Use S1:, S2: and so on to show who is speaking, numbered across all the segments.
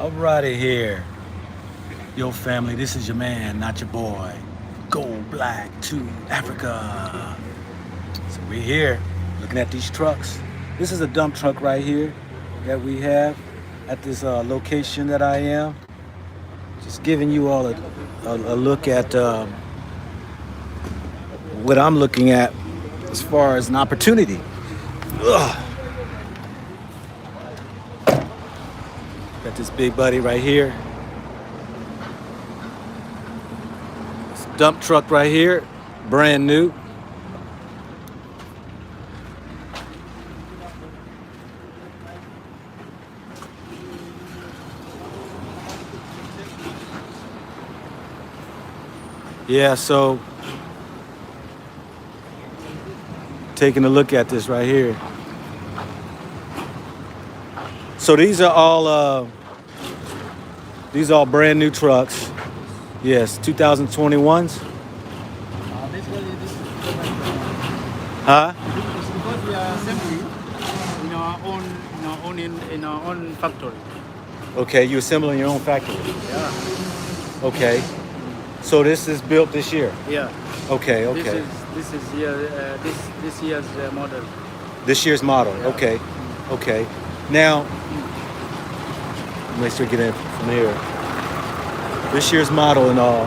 S1: Alrighty here. Yo family, this is your man, not your boy. Go black to Africa. So we're here looking at these trucks. This is a dump truck right here that we have at this location that I am. Just giving you all a look at what I'm looking at as far as an opportunity. Ugh. Got this big buddy right here. This dump truck right here, brand new. Yeah, so taking a look at this right here. So these are all brand new trucks. Yes, 2021s.
S2: Basically, this is
S1: Huh?
S2: it's because we are assembling in our own factory.
S1: Okay, you assemble in your own factory.
S2: Yeah.
S1: Okay. So this is built this year.
S2: Yeah.
S1: Okay, okay.
S2: This year's model.
S1: This year's model.
S2: Yeah.
S1: Okay. Okay. Now, make sure we get in from here. This year's model and all.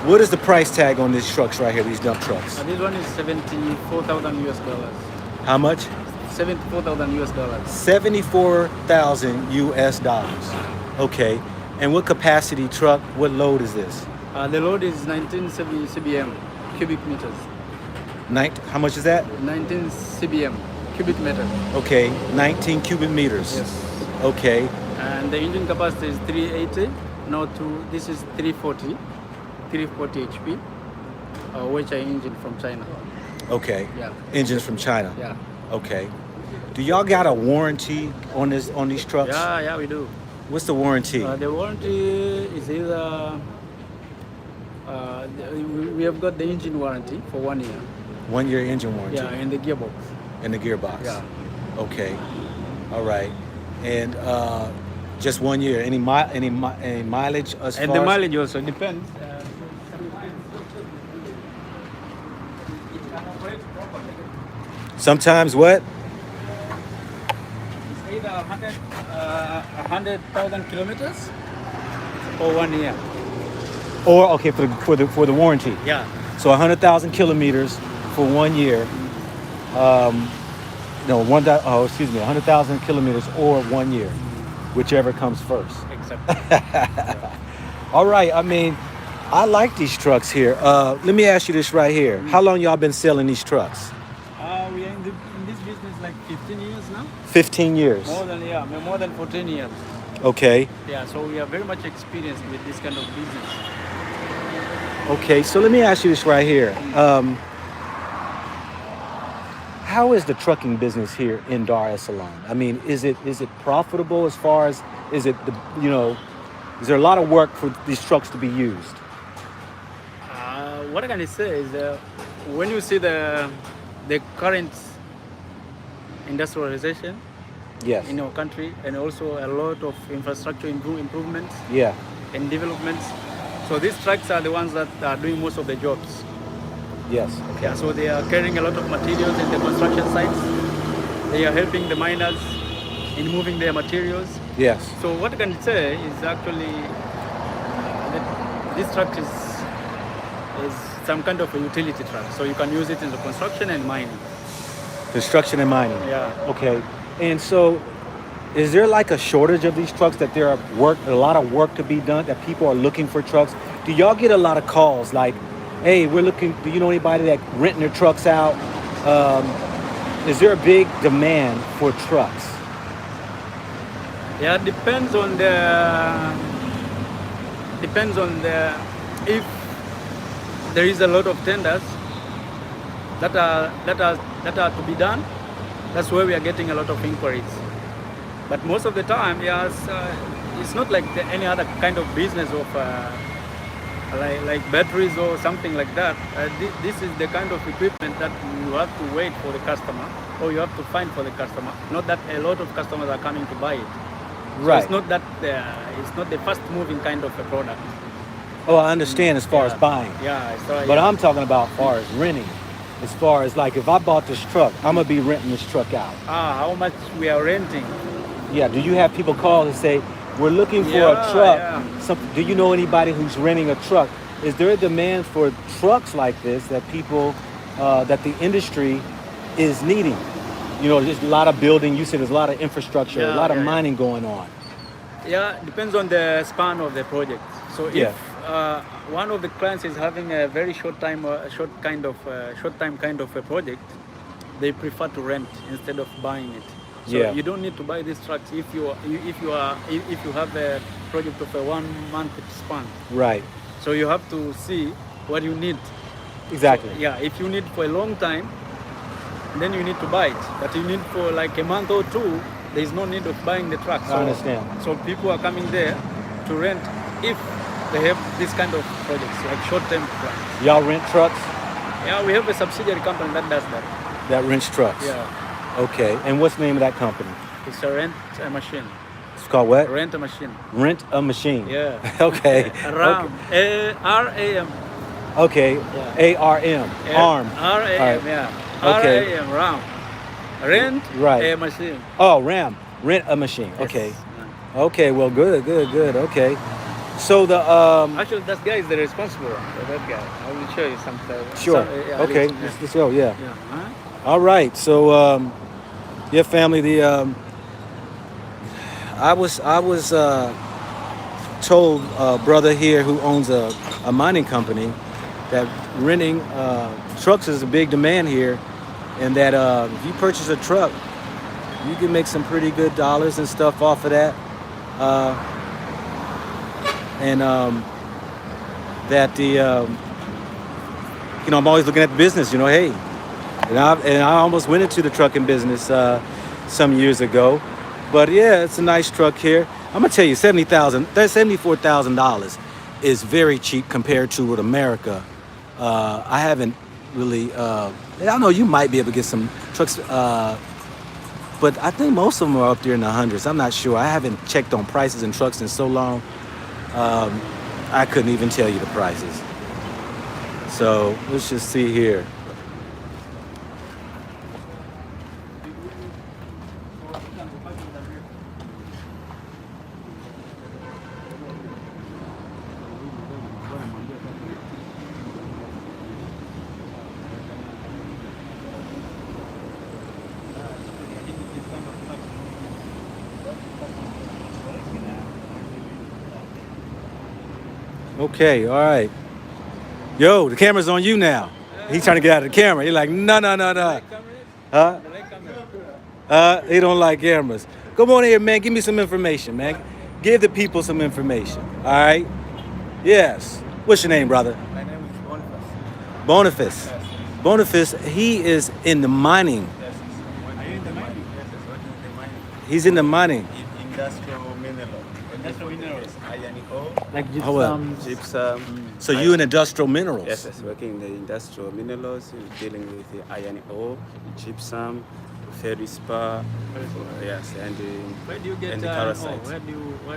S1: What is the price tag on these trucks right here, these dump trucks?
S2: This one is 74,000 US dollars.
S1: How much?
S2: 74,000 US dollars.
S1: 74,000 US dollars. Okay. And what capacity truck, what load is this?
S2: The load is 19 cbm, cubic meters.
S1: How much is that?
S2: 19 cbm, cubic meter.
S1: Okay, 19 cubic meters.
S2: Yes.
S1: Okay.
S2: And the engine capacity is 380. This is 340 HP, which are engine from China.
S1: Okay.
S2: Yeah.
S1: Engines from China.
S2: Yeah.
S1: Okay. Do y'all got a warranty on these trucks?
S2: Yeah, we do.
S1: What's the warranty?
S2: The warranty is either we have got the engine warranty for 1 year.
S1: 1 year engine warranty.
S2: Yeah, and the gearbox.
S1: And the gearbox.
S2: Yeah.
S1: Okay. All right. And just 1 year. Any mileage as
S2: And
S1: far
S2: the
S1: as?
S2: mileage also depends.
S1: Sometimes what?
S2: It's either 100,000 kilometers or 1 year.
S1: Or okay for the warranty.
S2: Yeah.
S1: So 100,000 kilometers for 1 year. No, 100,000 kilometers or 1 year, whichever comes first.
S2: Exactly.
S1: All right. I mean, I like these trucks here. Let me ask you this right here. How long y'all been selling these trucks?
S2: We are in this business like 15 years now.
S1: 15 years.
S2: More than 14 years.
S1: Okay.
S2: Yeah, so we are very much experienced with this kind of business.
S1: Okay. So let me ask you this right here. How is the trucking business here in Dar es Salaam? I mean, is it profitable as far as is there a lot of work for these trucks to be used?
S2: What I can say is when you see the current industrialization
S1: Yes.
S2: in our country and also a lot of infrastructure improvements
S1: Yeah.
S2: and developments, so these trucks are the ones that are doing most of the jobs.
S1: Yes. Okay.
S2: Yeah, so they are carrying a lot of materials in the construction sites. They are helping the miners in moving their materials.
S1: Yes.
S2: So what I can say is actually that this truck is some kind of a utility truck. So you can use it in the construction and mining.
S1: Construction and mining.
S2: Yeah.
S1: Okay. And so, is there like a shortage of these trucks, that there are a lot of work to be done, that people are looking for trucks? Do y'all get a lot of calls like, hey, do you know anybody that renting their trucks out? Is there a big demand for trucks?
S2: Yeah, depends on if there is a lot of tenders that are to be done. That's where we are getting a lot of inquiries. But most of the time, yes, it's not like any other kind of business of like batteries or something like that. This is the kind of equipment that you have to wait for the customer, or you have to find for the customer. Not that a lot of customers are coming to buy it.
S1: Right.
S2: It's not that it's not the fast moving kind of a product.
S1: Oh, I understand as far as buying.
S2: Yeah, so,
S1: But
S2: yeah.
S1: I'm talking about far as renting. As far as like if I bought this truck, I'm gonna be renting this truck out.
S2: How much we are renting?
S1: Yeah. Do you have people call and say, we're looking for a
S2: Yeah,
S1: truck?
S2: yeah.
S1: Do you know anybody who's renting a truck? Is there a demand for trucks like this that people, that the industry is needing? You know, there's a lot of building. You said there's a lot of infrastructure, a lot of mining going on.
S2: Yeah, depends on the span of the project. So if one of the clients is having a very short time kind of a project, they prefer to rent instead of buying it. So you don't need to buy these trucks if you have a project of a 1 month span.
S1: Right.
S2: So you have to see what you need.
S1: Exactly.
S2: So, if you need for a long time, then you need to buy it. But you need for like a month or two, there is no need of buying the truck. So,
S1: I understand.
S2: So people are coming there to rent if they have this kind of projects, like short-term plans.
S1: Y'all rent trucks?
S2: Yeah, we have a subsidiary company that does that.
S1: That rents trucks?
S2: Yeah.
S1: Okay. And what's the name of that company?
S2: It's a rent a machine.
S1: It's called what?
S2: Rent a machine.
S1: Rent a machine.
S2: Yeah.
S1: Okay.
S2: RAM.
S1: Okay.
S2: RAM.
S1: Okay.
S2: Yeah.
S1: ARM. ARM.
S2: RAM. Yeah.
S1: Okay.
S2: RAM. RAM. Rent a machine.
S1: Oh, RAM. Rent a machine.
S2: Yes.
S1: Okay. Okay. Well, good. Okay. So the
S2: actually, that guy is the responsible one. So that guy. I will show you some.
S1: Sure. Okay. Let's go. Yeah.
S2: Huh?
S1: All right. So family. The I was told a brother here who owns a mining company that renting trucks is a big demand here, and that if you purchase a truck, you can make some pretty good dollars and stuff off of that. That the I'm always looking at the business. Hey, and I almost went into the trucking business some years ago, but yeah, it's a nice truck here. I'm gonna tell you, $74,000 is very cheap compared to what America. I haven't really. I know you might be able to get some trucks, but I think most of them are up there in the hundreds. I'm not sure. I haven't checked on prices in trucks in so long. I couldn't even tell you the prices. So let's just see here. Okay, all right. Yo, the camera's on you now. He's trying to get out of the camera. He's like, no. Huh? He don't like cameras. Come on here, man. Give me some information, man. Give the people some information. All right? Yes. What's your name, brother?
S3: My name is
S1: Boniface.
S3: Yes.
S1: Boniface, he is in the mining.
S3: Yes. Are you in the mining? Yes, working in the mining.
S1: He's in the mining.
S3: Industrial mineral. Industrial minerals. Iron ore.
S2: Like
S3: Gypsum.
S1: So you in industrial minerals?
S3: Yes, working in the industrial minerals, dealing with the iron ore, gypsum, feldspar, yes, and
S2: where do you get
S3: and the
S2: ore?
S3: calcite.
S2: Where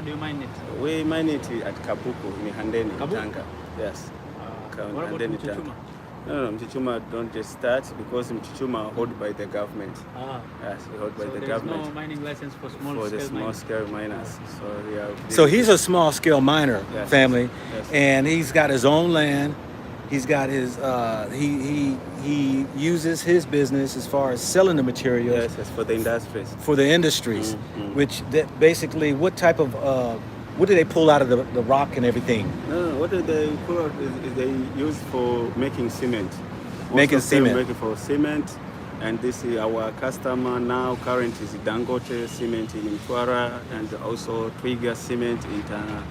S2: do you mine it?
S3: We mine it at Kabuku, in Handeni,
S2: Kabuku?
S3: Tanga. Yes.
S2: What about
S3: Handeni,
S2: Mchichuma?
S3: Tanga. No, Mchichuma don't just start because Mchichuma held by the government. Yes, held by the government.
S2: No mining license for
S3: small scale miners.
S1: So he's a small scale miner,
S3: Yes.
S1: family,
S3: Yes.
S1: and he's got his own land. He's got his he uses his business as far as selling the materials
S3: Yes, for the industries.
S1: for the industries,
S3: Mm-hmm.
S1: which that basically what type of what do they pull out of the rock and everything?
S3: No, what do they pull out is they use for making cement.
S1: Making
S3: Most of them
S1: cement.
S3: Making for cement, and this is our customer now. Current is Dangote Cement in Mtwara, and also Twiga Cement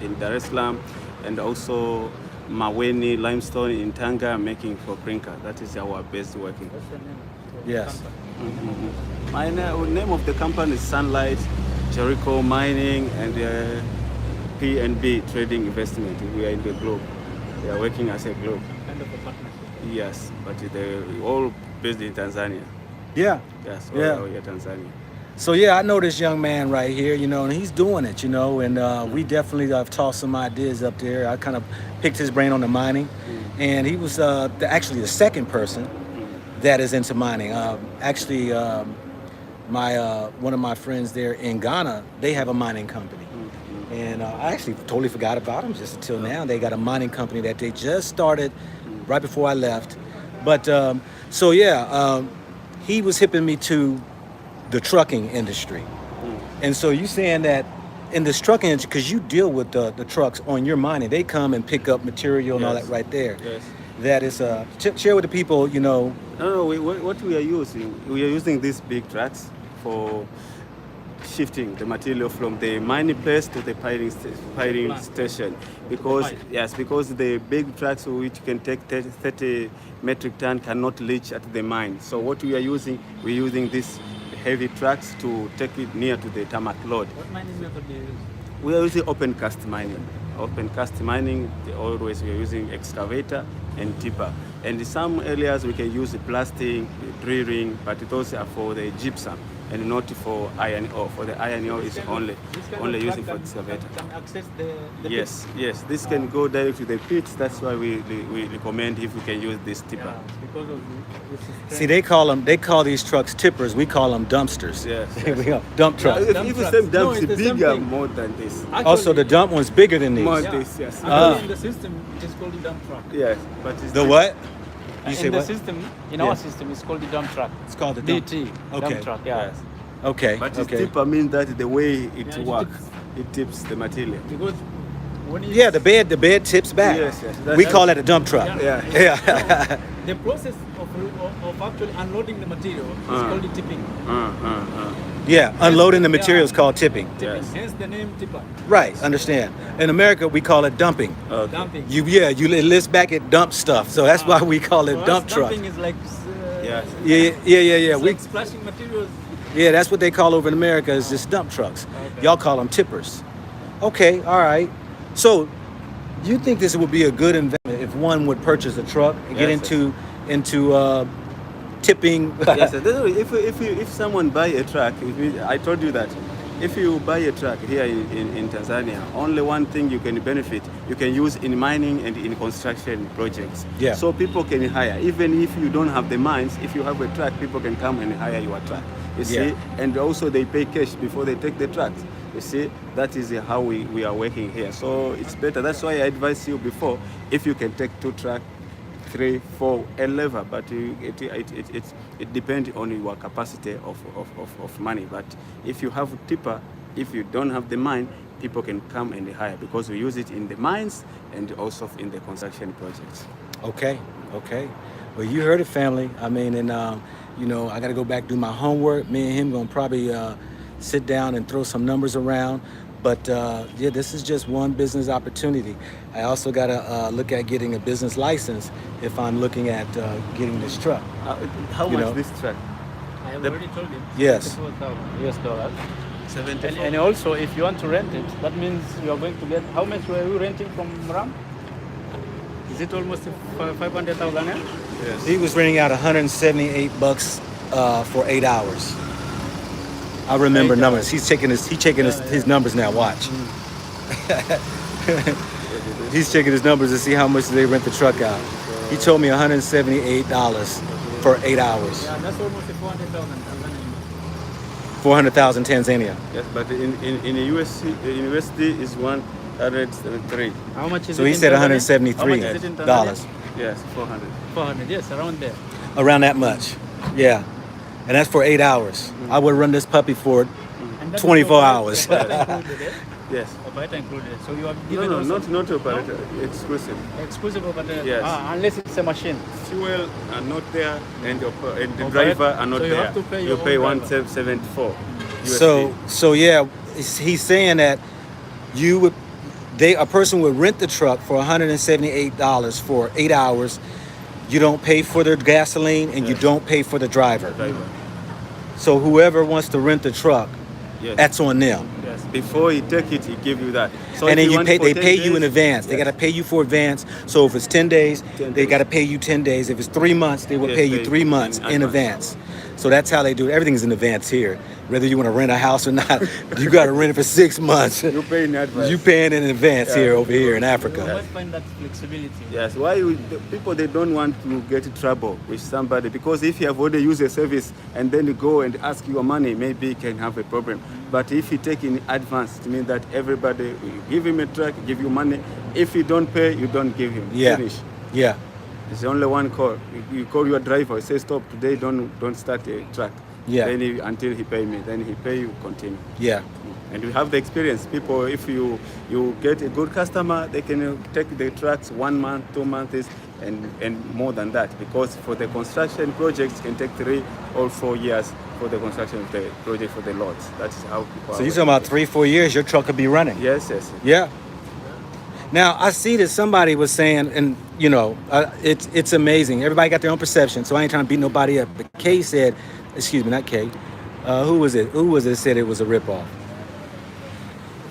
S3: in Dar es Salaam, and also Maweni Limestone in Tanga, making for clinker. That is our best working.
S2: What's the name?
S1: Yes.
S3: Mm-hmm. My name of the company is Sunlight Jericho Mining and P&B Trading Investment. We are in the globe. We are working as a globe.
S2: Kind of a partnership.
S3: Yes, but they're all based in Tanzania.
S1: Yeah.
S3: Yes,
S1: Yeah.
S3: all here Tanzania.
S1: So yeah, I know this young man right here, you know, and he's doing it, you know, and we definitely have tossed some ideas up there. I kind of picked his brain on the mining, and he was actually the second person that is into mining. Actually, my one of my friends there in Ghana, they have a mining company, and I actually totally forgot about them just until now. They got a mining company that they just started right before I left, but so yeah, he was hipping me to the trucking industry. And so you saying that in this trucking industry, because you deal with the trucks on your mining, they come and pick up material and all that right there.
S3: Yes.
S1: That is, share with the people, you know.
S3: No, what we are using these big trucks for shifting the material from the mining place to the piling station, because because the big trucks which can take 30 metric ton cannot reach at the mine. So what we're using these heavy trucks to take it near to the tarmac load.
S2: What mining method do you use?
S3: We are using open cast mining. Open cast mining, always we are using excavator and tipper. And in some areas we can use the blasting, the drilling, but those are for the gypsum and not for iron ore. For the iron ore is only using for excavator.
S2: Can access the
S3: Yes, this can go direct to the pits. That's why we recommend if we can use this tipper.
S2: Yeah, because of this is
S1: See, they call these trucks tippers. We call them dumpsters.
S3: Yes.
S1: We call dump trucks.
S3: If
S2: Dump
S3: the
S2: trucks.
S3: same
S2: No,
S3: dump
S2: it's
S3: is
S2: the same
S3: bigger,
S2: thing.
S3: more than this.
S1: Also, the dump one's bigger than these.
S3: More
S2: Yeah.
S3: this, yes.
S2: Actually, in the system, it is called the dump truck.
S3: Yes, but it's
S1: The what? You
S2: In
S1: say
S2: the
S1: what?
S2: system, in
S1: Yeah.
S2: our system, it's called the dump truck.
S1: It's called the dump.
S2: DT.
S1: Okay.
S2: Dump truck. Yeah.
S3: Yes.
S1: Okay.
S3: But
S1: okay.
S3: tipper means that the way it
S2: Yeah, it
S3: works,
S2: tips.
S3: it tips the material.
S2: Because when you
S1: Yeah, the bed tips back.
S3: Yes.
S1: We call that a dump truck.
S3: Yeah.
S1: Yeah.
S2: the process of actually unloading the material is called the tipping.
S1: Yeah, unloading the
S2: Yeah.
S1: material is called tipping.
S2: Tipping.
S3: Yes.
S2: Hence the name tipper.
S1: Right, understand. In America, we call it dumping.
S3: Okay.
S2: Dumping.
S1: You list back at dump stuff. So that's why we call it
S2: For us,
S1: dump truck.
S2: Dumping is like
S3: Yes.
S1: Yeah.
S2: it's
S1: We
S2: like splashing materials.
S1: Yeah, that's what they call over in America is just dump trucks.
S2: Okay.
S1: Y'all call them tippers. Okay, all right. So, you think this would be a good investment if one would purchase a truck and get
S3: Yes,
S1: into tipping?
S3: Yes. If someone buy a truck, I told you that if you buy a truck here in Tanzania, only one thing you can benefit, you can use in mining and in construction projects.
S1: Yeah.
S3: So people can hire, even if you don't have the mines, if you have a truck, people can come and hire your truck. You see,
S1: Yeah.
S3: and also they pay cash before they take the trucks. You see, that is how we are working here. So it's better. That's why I advise you before, if you can take 2 trucks, 3, 4, and level, but it depends on your capacity of money. But if you have tipper, if you don't have the mine, people can come and hire because we use it in the mines and also in the construction projects.
S1: Okay. Well, you heard it, family. I mean, and you know, I got to go back do my homework. Me and him gonna probably sit down and throw some numbers around. But yeah, this is just one business opportunity. I also got to look at getting a business license if I'm looking at getting this truck.
S3: How
S1: You
S3: much
S1: know.
S3: this truck?
S2: I have
S3: The-
S2: already told you.
S1: Yes.
S2: $74,000 US.
S3: 74.
S2: And also, if you want to rent it, that means you are going to get. How much were you renting from Ram? Is it almost 500,000? Eh?
S3: Yes.
S1: He was renting out $178 for 8 hours. I remember
S2: 8
S1: numbers. He's checking his numbers now. Watch. He's checking his numbers to see how much they rent the truck out. He told me $178 for 8 hours.
S2: Yeah, that's almost 400,000 Tanzania.
S1: 400,000 Tanzania.
S3: Yes, but in USD is 173.
S2: How much is
S1: So
S2: it
S1: he
S2: in
S1: said
S2: Tanzania? How much is it in
S1: $173.
S2: Tanzania?
S3: Yes, 400.
S2: 400, yes, around there.
S1: Around that much. Yeah. And that's for 8 hours. I would run this puppy for
S2: And that is
S1: 24
S2: operator-
S1: hours.
S2: operator included, eh?
S3: Yes.
S2: Operator included. So you have
S3: No,
S2: given also
S3: not operator. Exclusive.
S2: exclusive operator.
S3: Yes.
S2: Unless it's a machine.
S3: Fuel are not there, and the
S2: Operator.
S3: driver are not
S2: So you
S3: there.
S2: have to pay
S3: you
S2: your
S3: pay
S2: own driver.
S3: 174.
S1: So yeah, he's saying that a person would rent the truck for $178 for 8 hours. You don't pay for the gasoline and you don't pay for the driver. So whoever wants to rent the truck,
S3: Yes.
S1: that's on them.
S3: Yes. Before he take it, he give you that. So
S1: And
S3: if
S1: then
S3: want
S1: they
S3: for 10
S1: pay you in
S3: days,
S1: advance. They
S3: yes.
S1: got to pay you for advance. So if it's 10 days,
S3: 10
S1: they
S3: days.
S1: got to pay you 10 days. If it's 3 months, they will
S3: Yes,
S1: pay you
S3: pay
S1: 3 months
S3: in
S1: in
S3: advance.
S1: advance. So that's how they do it. Everything's in advance here. Whether you want to rent a house or not, you got to rent it for 6 months.
S3: You pay in advance.
S1: You paying in advance
S3: Yeah.
S1: over here in
S2: You
S1: Africa.
S2: might find that flexibility.
S3: Yes, the people, they don't want to get in trouble with somebody, because if you have already used a service and then you go and ask your money, maybe you can have a problem. But if you take in advance, it means that everybody, you give him a truck, give you money. If you don't pay, you don't give him.
S1: Yeah.
S3: Finish.
S1: Yeah.
S3: It's only one call. You call your driver, say stop today, don't start a truck.
S1: Yeah.
S3: Then until he pay me, then he pay you, continue.
S1: Yeah.
S3: And we have the experience. People, if you get a good customer, they can take the trucks 1 month, 2 months, and more than that. Because for the construction projects, it can take 3 or 4 years for the construction of the project for the lots. That's how people.
S1: So you're talking about 3-4 years, your truck could be running.
S3: Yes, yes.
S1: Yeah. Now I see that somebody was saying, and you know, it's amazing. Everybody got their own perception, so I ain't trying to beat nobody up. But Kay said, excuse me, not Kay. Who was it? Who was it? Said it was a ripoff.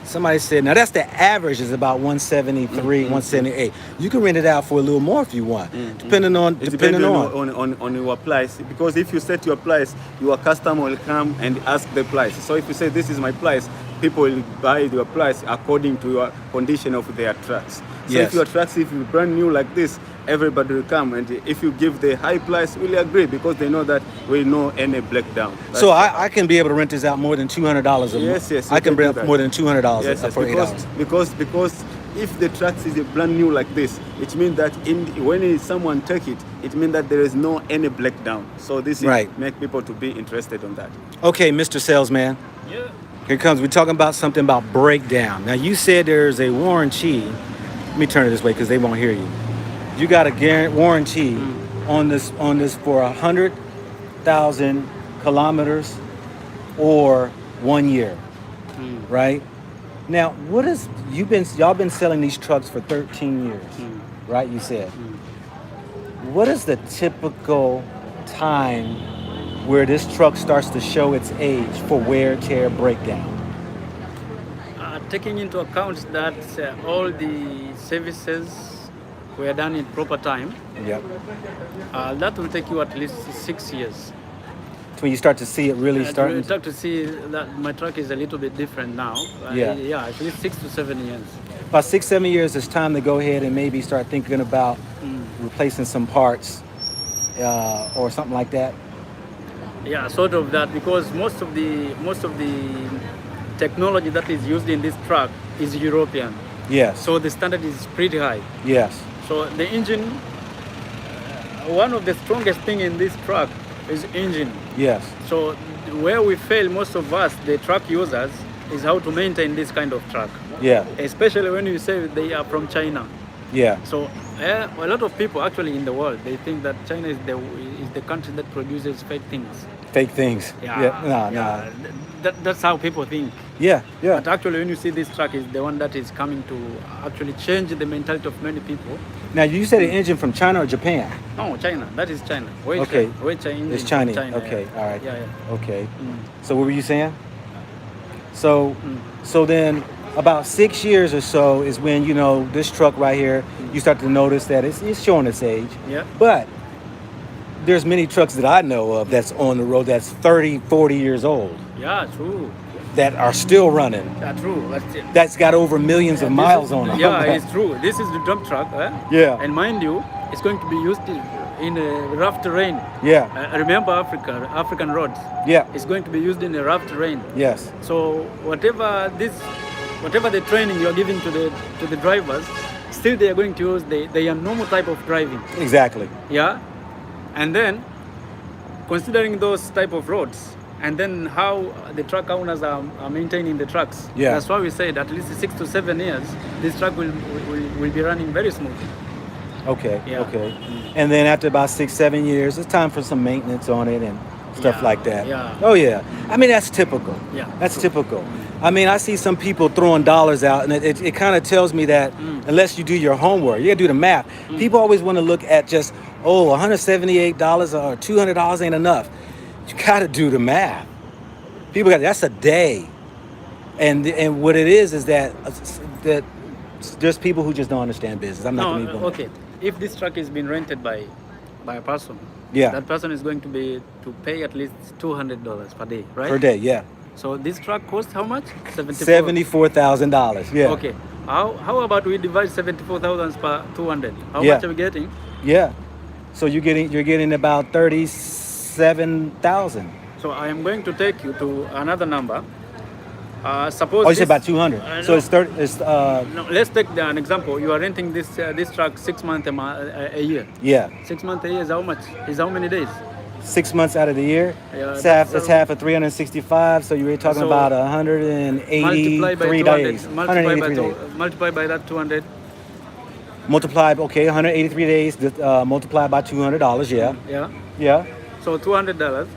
S1: Somebody said, now that's the average is about 173, 178. You can rent it out for a little more if you want, depending on
S3: It depends on your price. Because if you set your price, your customer will come and ask the price. So if you say this is my price, people will buy your price according to your condition of their trucks. So
S1: Yes.
S3: if your trucks, if you brand new like this, everybody will come, and if you give the high price, we'll agree, because they know that we know any breakdown.
S1: So I can be able to rent this out more than $200 a month.
S3: Yes, yes, you
S1: I can
S3: can do
S1: rent
S3: that.
S1: more than $200
S3: Yes, yes,
S1: for 8 hours.
S3: because if the trucks is brand new like this, it means that when someone take it, it means that there is no any breakdown. So this
S1: Right.
S3: make people to be interested on that.
S1: Okay, Mr. Salesman.
S2: Yeah.
S1: Here comes, we're talking about something about breakdown. Now you said there's a warranty. Let me turn it this way because they won't hear you. You got a warranty on this for 100,000 kilometers or 1 year, right? Now, y'all been selling these trucks for 13 years, right? You said. What is the typical time where this truck starts to show its age for wear, tear, breakdown?
S2: Taking into account that all the services were done in proper time,
S1: Yep.
S2: that will take you at least 6 years.
S1: When you start to see it really
S2: You
S1: starting.
S2: start to see that my truck is a little bit different now.
S1: Yeah.
S2: Yeah, at least 6 to 7 years.
S1: About 6-7 years, it's time to go ahead and maybe start thinking about replacing some parts or something like that.
S2: Yeah, sort of that, because most of the technology that is used in this truck is European.
S1: Yes.
S2: So the standard is pretty high.
S1: Yes.
S2: So the engine, one of the strongest thing in this truck is engine.
S1: Yes.
S2: So where we fail, most of us, the truck users, is how to maintain this kind of truck.
S1: Yeah.
S2: Especially when you say they are from China.
S1: Yeah.
S2: So a lot of people actually in the world, they think that China is the country that produces fake things.
S1: Fake things. Nah.
S2: That's how people think.
S1: Yeah. Yeah.
S2: But actually, when you see this truck, is the one that is coming to actually change the mentality of many people.
S1: Now you said an engine from China or Japan?
S2: No, China. That is China.
S1: Okay.
S2: Engine
S1: It's
S2: from
S1: Chinese.
S2: China,
S1: Okay.
S2: yeah.
S1: All right.
S2: Yeah, yeah.
S1: Okay. So what were you saying? So then about 6 years or so is when, you know, this truck right here, you start to notice that it's showing its age.
S2: Yeah.
S1: But there's many trucks that I know of that's on the road that's 30, 40 years old
S2: Yeah, true.
S1: that are still running.
S2: Yeah, true. That's it.
S1: That's got over millions of miles on them.
S2: Yeah, it's true. This is the dump truck.
S1: Yeah.
S2: And mind you, it's going to be used in a rough terrain.
S1: Yeah.
S2: Remember African roads.
S1: Yeah.
S2: It's going to be used in a rough terrain.
S1: Yes.
S2: So whatever the training you're giving to the drivers, still they are going to use their normal type of driving.
S1: Exactly.
S2: Yeah. And then considering those type of roads, and then how the truck owners are maintaining the trucks.
S1: Yeah.
S2: That's why we said at least 6 to 7 years, this truck will be running very smoothly.
S1: Okay.
S2: Yeah.
S1: Okay. And then after about 6-7 years, it's time for some maintenance on it and stuff
S2: Yeah,
S1: like that.
S2: yeah.
S1: Oh yeah. I mean, that's typical.
S2: Yeah.
S1: That's typical. I mean, I see some people throwing dollars out, and it kind of tells me that unless you do your homework, you gotta do the math. People always want to look at just, $178 or $200 ain't enough. You gotta do the math. That's a day. And what it is that there's people who just don't understand business. I'm not gonna even.
S2: Okay. If this truck is being rented by by a person.
S1: Yeah.
S2: That person is going to pay at least $200 per day, right?
S1: Per day, yeah.
S2: So this truck costs how much?
S1: $74,000. Yeah.
S2: Okay. How about we divide 74,000 per 200? How
S1: Yeah.
S2: much are we getting?
S1: Yeah. So you're getting about 37,000.
S2: So I am going to take you to another number. Suppose.
S1: Oh, you said about 200. So
S2: no.
S1: it's 30. It's
S2: No, let's take an example. You are renting this truck 6 months a year.
S1: yeah.
S2: 6 months a year is how much? Is how many days?
S1: 6 months out of the year.
S2: Yeah,
S1: It's half of 365. So you're talking
S2: So
S1: about 183
S2: multiply by 200.
S1: days. 183 days.
S2: Multiply by that 200.
S1: Multiply. Okay, 183 days. Multiplied by $200. Yeah.
S2: Yeah.
S1: Yeah.
S2: So $200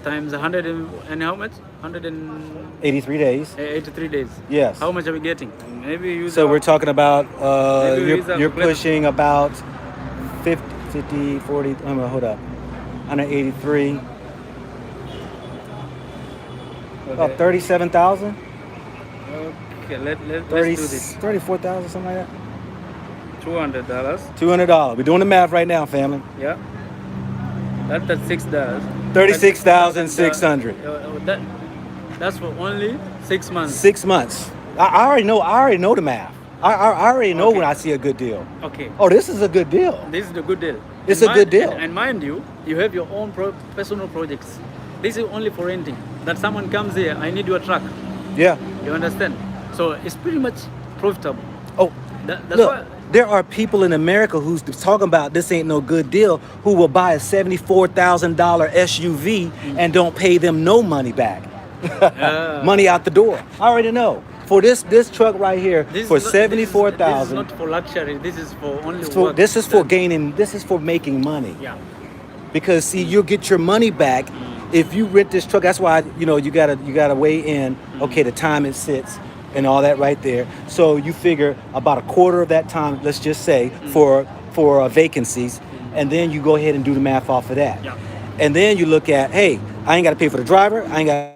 S2: times 100 and how much? 183
S1: days.
S2: days.
S1: Yes.
S2: How much are we getting? Maybe use.
S1: So we're talking about
S2: Maybe use a
S1: you're
S2: calculator.
S1: pushing about 50, 40. Hold up. 183. About 37,000.
S2: Okay. Let's do this.
S1: 34,000, something like that.
S2: $200.
S1: $200. We're doing the math right now, family.
S2: Yeah. That's $6.
S1: 36,600.
S2: That's for only 6 months.
S1: 6 months. I already know the math. I already know
S2: Okay.
S1: when I see a good deal.
S2: Okay.
S1: Oh, this is a good deal.
S2: This is the good deal.
S1: It's
S2: And
S1: a good deal.
S2: And mind you, you have your own personal projects. This is only for renting. That someone comes here, I need your truck.
S1: Yeah.
S2: You understand? So it's pretty much profitable.
S1: Oh,
S2: That's
S1: look,
S2: why.
S1: there are people in America who's talking about this ain't no good deal who will buy a $74,000 SUV and don't pay them no money back. Money out the door. I already know. For this truck right here, for
S2: This is
S1: $74,000.
S2: not for luxury. This is for only
S1: So
S2: work.
S1: this is for gaining. This is for making money.
S2: Yeah.
S1: Because see, you'll get your money back if you rent this truck. That's why you gotta weigh in. Okay, the time it sits and all that right there. So you figure about a quarter of that time, let's just say, for vacancies, and then you go ahead and do the math off of that.
S2: Yeah.
S1: And then you look at, hey, I ain't got to pay for the driver. I ain't got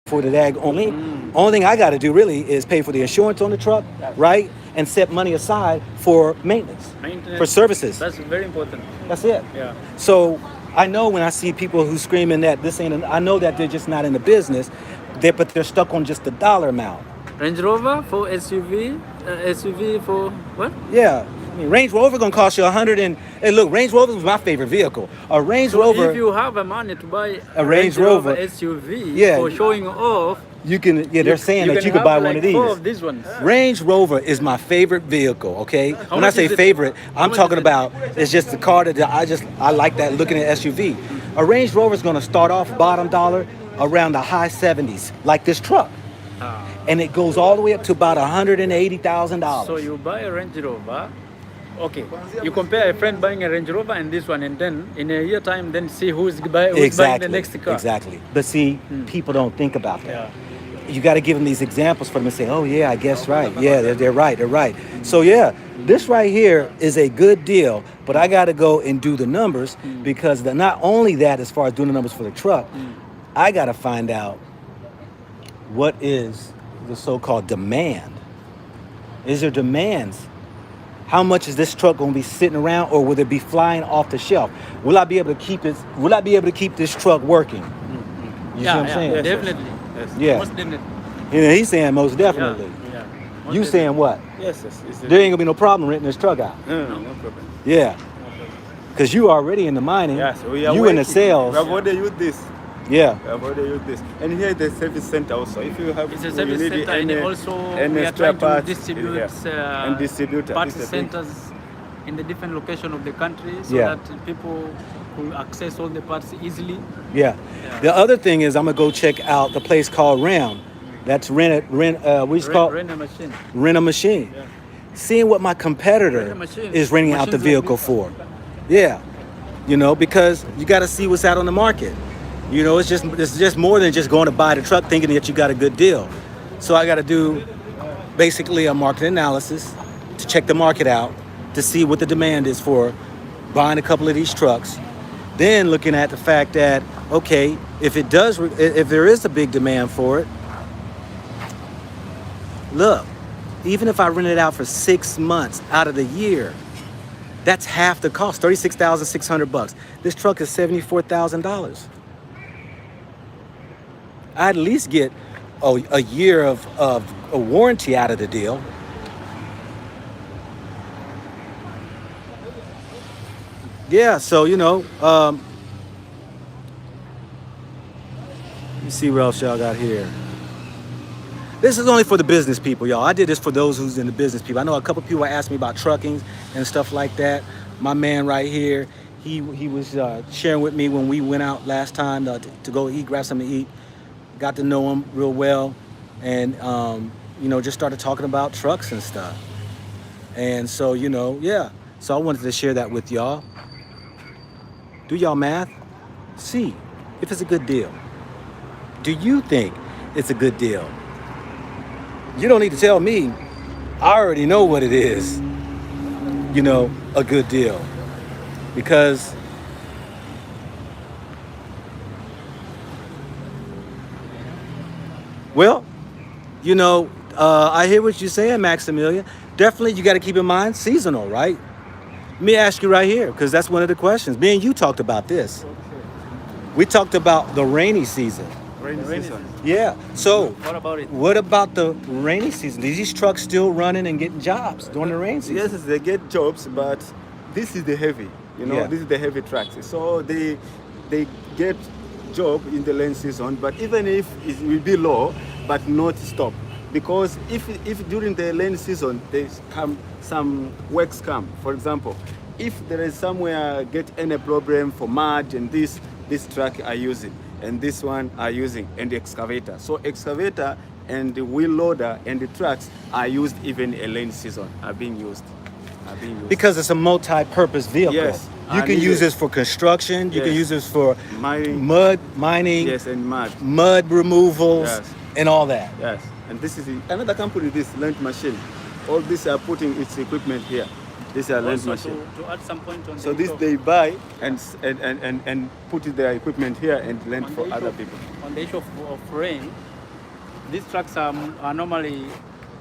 S1: for the dag only. Only thing I got to do really is pay for the insurance on the truck, right? And set money aside for maintenance, for services.
S2: That's very important.
S1: That's it.
S2: Yeah.
S1: So I know when I see people who screaming that this ain't, I know that they're just not in the business, but they're stuck on just the dollar amount.
S2: Range Rover for SUV, SUV for what?
S1: Yeah. I mean, Range Rover gonna cost you hey, look, Range Rover is my favorite vehicle. A Range
S2: So
S1: Rover,
S2: if you have a money to buy
S1: A Range Rover,
S2: SUV
S1: yeah,
S2: for showing off,
S1: you can. Yeah, they're saying that you could buy one of these.
S2: 4 of these ones.
S1: Range Rover is my favorite vehicle, okay? When I
S2: much
S1: say
S2: is it?
S1: favorite,
S2: How
S1: I'm
S2: much
S1: talking
S2: is it?
S1: about it's just the car that I like that looking at SUV. A Range Rover is gonna start off bottom dollar around the high 70s, like this truck. And it goes all the way up to about $180,000.
S2: So you buy a Range Rover, okay. You compare a friend buying a Range Rover and this one, and then in a year time, then see who's buying the next car.
S1: Exactly. But see, people don't think about that. You got to give them these examples for them to say, oh yeah, I guess right. Yeah, they're right. They're right. So yeah, this right here is a good deal, but I got to go and do the numbers because not only that, as far as doing the numbers for the truck, I got to find out what is the so-called demand. Is there demands? How much is this truck going to be sitting around, or will it be flying off the shelf? Will I be able to keep it? Will I be able to keep this truck working? You see what I'm saying?
S2: Yeah, definitely.
S1: Yeah.
S2: Most definitely.
S1: He's saying most definitely.
S2: Yeah.
S1: You saying what?
S3: Yes.
S1: There ain't gonna be no problem renting this truck out.
S3: No problem.
S1: Yeah. Because you already in the mining.
S3: Yes, we are
S1: you in the sales.
S3: We have already used this.
S1: Yeah.
S3: We have already used this. And here the service center also. If you have
S2: It's a service
S3: you need
S2: center, and also we are
S3: spare
S2: trying to
S3: parts,
S2: distribute
S3: yeah. And distributor.
S2: parts
S3: This is the thing.
S2: centers in the different location of the country, so
S1: Yeah.
S2: that people could access all the parts easily.
S1: Yeah. The other thing is I'm gonna go check out the place called RAM. That's rent
S2: Rent a machine.
S1: rent a machine.
S2: Yeah.
S1: Seeing what my competitor
S2: Rent a machine.
S1: is renting out the
S2: Machines like
S1: vehicle
S2: this.
S1: for. Yeah. Because you got to see what's out on the market. It's just more than just going to buy the truck thinking that you got a good deal. So I got to do basically a market analysis to check the market out, to see what the demand is for buying a couple of these trucks. Then looking at the fact that, okay, if there is a big demand for it, look, even if I rent it out for 6 months out of the year, That's half the cost, $36,600. This truck is $74,000. I'd at least get a year of a warranty out of the deal. Yeah, so let me see what else y'all got here. This is only for the business people, y'all. I did this for those who's in the business people. I know a couple people asked me about trucking and stuff like that. My man right here, he was sharing with me when we went out last time to go eat, grab something to eat. Got to know him real well, and just started talking about trucks and stuff. And so yeah. So I wanted to share that with y'all. Do y'all math. See if it's a good deal. Do you think it's a good deal? You don't need to tell me. I already know what it is, a good deal. Because well, I hear what you're saying, Maximilian. Definitely you got to keep in mind seasonal, right? Let me ask you right here, because that's one of the questions. Me and you talked about this. We talked about the rainy season.
S3: Rainy season.
S1: Yeah. So
S2: What about it?
S1: what about the rainy season? Is these trucks still running and getting jobs during the rain season?
S3: Yes, they get jobs, but this is the heavy.
S1: Yeah.
S3: This is the heavy tracks. So they get job in the rain season, but even if it will be low, but not stop. Because if during the rain season some works come, for example, if there is somewhere get any problem for mud and this truck are using and this one are using and the excavator. So excavator and the wheel loader and the trucks are used even in rain season are being used.
S1: Because it's a multi-purpose vehicle.
S3: Yes.
S1: You can use this for construction. You can
S3: Yes.
S1: use this for
S3: Mining.
S1: mining,
S3: Yes, and mud.
S1: mud removals,
S3: Yes.
S1: and all that.
S3: Yes, and this is another company. This Land Machine. All these are putting its equipment here. This are Land
S2: Also,
S3: Machine.
S2: to add some point on
S3: So
S2: the
S3: this
S2: issue of-
S3: they buy and put their equipment here and lend
S2: on
S3: for
S2: the
S3: other
S2: issue-
S3: people.
S2: On the issue of rain, these trucks are normally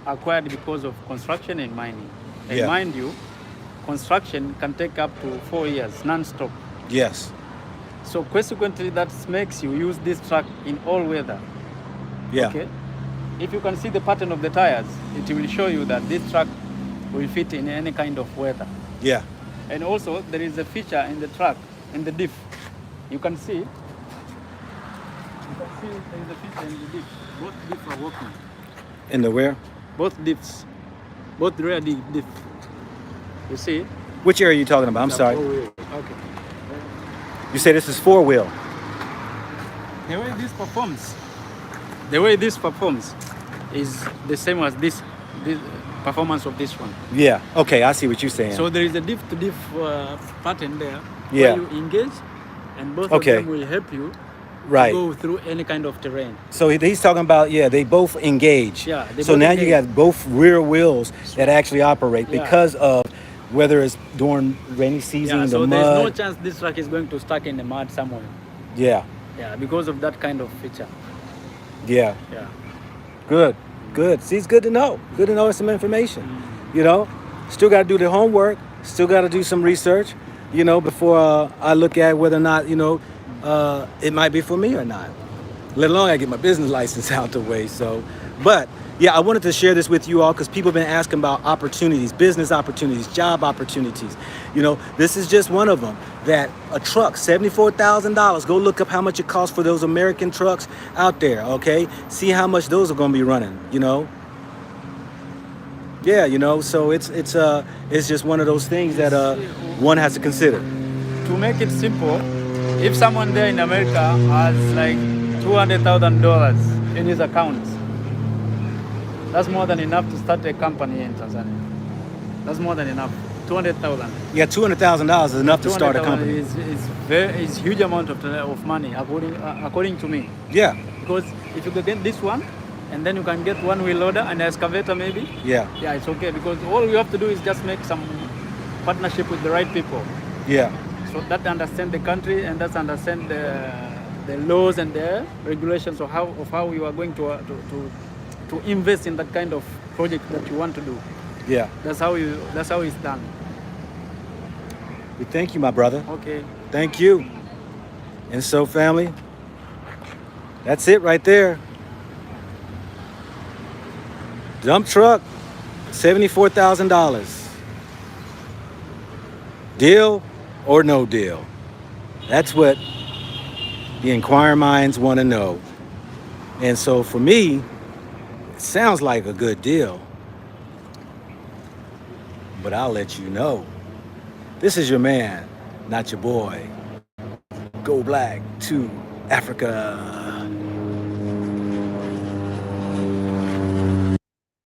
S2: acquired because of construction and mining. And
S1: Yeah.
S2: mind you, construction can take up to 4 years non-stop.
S1: Yes.
S2: So consequently, that makes you use this truck in all weather.
S1: Yeah.
S2: Okay. If you can see the pattern of the tires, it will show you that this truck will fit in any kind of weather.
S1: Yeah.
S2: And also, there is a feature in the truck, in the diff. You can see. There is a feature in the diff. Both diffs are working.
S1: In the where?
S2: Both diffs. Both rear diff. You see?
S1: Which area are you talking about? I'm sorry.
S2: Okay.
S1: You say this is four-wheel.
S2: The way this performs is the same as this performance of this one.
S1: Yeah. Okay, I see what you're saying.
S2: So there is a diff-to-diff pattern there
S1: Yeah.
S2: where you engage, and both
S1: Okay.
S2: of them will help you
S1: Right.
S2: go through any kind of terrain.
S1: So he's talking about, they both engage.
S2: Yeah, they
S1: So
S2: both
S1: now you
S2: engage.
S1: got both rear wheels that actually operate
S2: Yeah.
S1: because of whether it's during rainy season,
S2: Yeah,
S1: the
S2: so
S1: mud.
S2: there's no chance this truck is going to stuck in the mud somewhere.
S1: Yeah.
S2: Yeah, because of that kind of feature.
S1: Yeah.
S2: Yeah.
S1: Good. Good. See, it's good to know. Good to know some information. Still got to do the homework. Still got to do some research, before I look at whether or not, it might be for me or not. Let alone I get my business license out the way. So, but yeah, I wanted to share this with you all because people have been asking about opportunities, business opportunities, job opportunities. This is just one of them. That a truck, $74,000. Go look up how much it costs for those American trucks out there. Okay, see how much those are going to be running. Yeah, so it's just one of those things that one has to consider.
S2: To make it simple, if someone there in America has like $200,000 in his account, that's more than enough to start a company in Tanzania. That's more than enough. 200,000.
S1: Yeah, $200,000 is enough to start a company.
S2: Is huge amount of money according to me.
S1: Yeah,
S2: Because if you can get this one, and then you can get one wheel loader and excavator maybe.
S1: yeah,
S2: Yeah, it's okay because all you have to do is just make some partnership with the right people.
S1: yeah,
S2: So that understand the country and that understand the laws and the regulations of how you are going to invest in that kind of project that you want to do.
S1: yeah.
S2: That's how it's done.
S1: We thank you, my brother.
S2: Okay.
S1: Thank you. And so, family, that's it right there. Dump truck, $74,000. Deal or no deal? That's what the inquiring minds want to know. And so for me, it sounds like a good deal. But I'll let you know. This is your man, not your boy. Go Black to Africa.